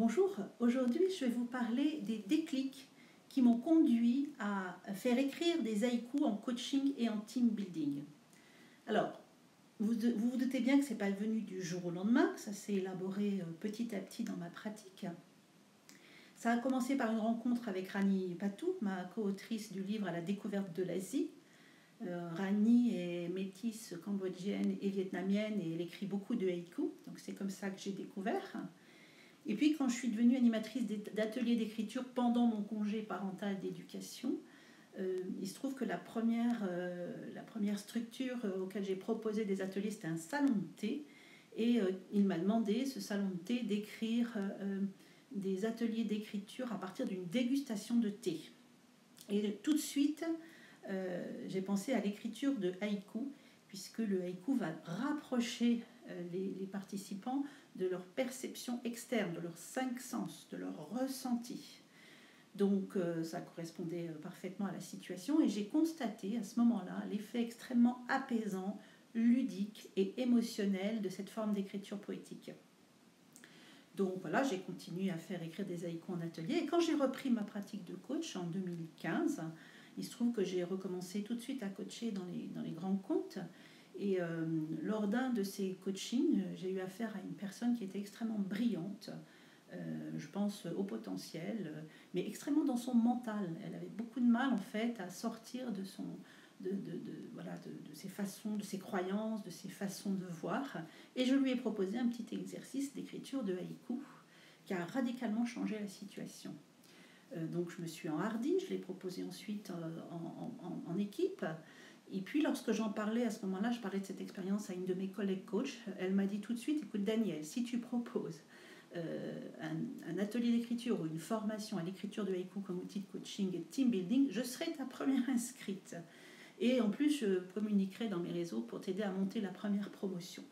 Bonjour, aujourd'hui je vais vous parler des déclics qui m'ont conduit à faire écrire des haïkus en coaching et en team building. Alors, vous vous doutez bien que ce n'est pas venu du jour au lendemain, que ça s'est élaboré petit à petit dans ma pratique. Ça a commencé par une rencontre avec Rani Patou, ma co-autrice du livre À la découverte de l'Asie. Rani est métisse cambodgienne et vietnamienne et elle écrit beaucoup de haïkus, donc c'est comme ça que j'ai découvert. Et puis quand je suis devenue animatrice d'ateliers d'écriture pendant mon congé parental d'éducation, il se trouve que la première structure auquel j'ai proposé des ateliers, c'était un salon de thé. Et il m'a demandé, ce salon de thé, d'écrire des ateliers d'écriture à partir d'une dégustation de thé. Et tout de suite, j'ai pensé à l'écriture de haïku, puisque le haïku va rapprocher les participants de leur perception externe, de leurs 5 sens, de leur ressenti. Donc ça correspondait parfaitement à la situation et j'ai constaté à ce moment-là l'effet extrêmement apaisant, ludique et émotionnel de cette forme d'écriture poétique. Donc voilà, j'ai continué à faire écrire des haïkus en atelier et quand j'ai repris ma pratique de coach en 2015, il se trouve que j'ai recommencé tout de suite à coacher dans les grands comptes. Et lors d'un de ces coachings, j'ai eu affaire à une personne qui était extrêmement brillante, je pense au potentiel, mais extrêmement dans son mental. Elle avait beaucoup de mal en fait à sortir de ses façons, de ses croyances, de ses façons de voir. Et je lui ai proposé un petit exercice d'écriture de haïku qui a radicalement changé la situation. Donc je me suis enhardie, je l'ai proposé ensuite en équipe. Et puis lorsque j'en parlais à ce moment-là, je parlais de cette expérience à une de mes collègues coach, elle m'a dit tout de suite, écoute Daniel, si tu proposes un atelier d'écriture ou une formation à l'écriture de haïku comme outil de coaching et de team building, je serai ta première inscrite. Et en plus, je communiquerai dans mes réseaux pour t'aider à monter la première promotion.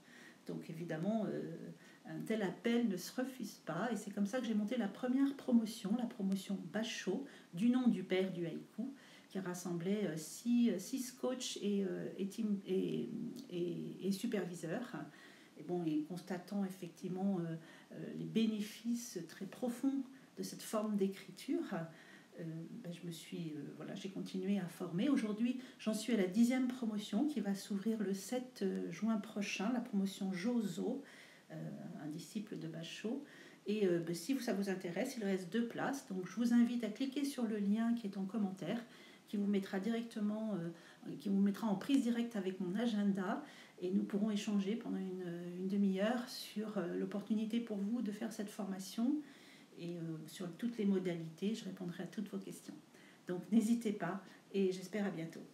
Donc évidemment, un tel appel ne se refuse pas. Et c'est comme ça que j'ai monté la première promotion, la promotion Bachot, du nom du père du haïku, qui rassemblait 6 coachs et superviseurs. Et bon, et constatant effectivement les bénéfices très profonds de cette forme d'écriture, j'ai continué à former. Aujourd'hui, j'en suis à la 10e promotion qui va s'ouvrir le 7 juin prochain, la promotion Jozo, un disciple de Bachot. Et si ça vous intéresse, il reste 2 places. Donc je vous invite à cliquer sur le lien qui est en commentaire, qui vous mettra en prise directe avec mon agenda et nous pourrons échanger pendant une demi-heure sur l'opportunité pour vous de faire cette formation et sur toutes les modalités. Je répondrai à toutes vos questions. Donc n'hésitez pas et j'espère à bientôt.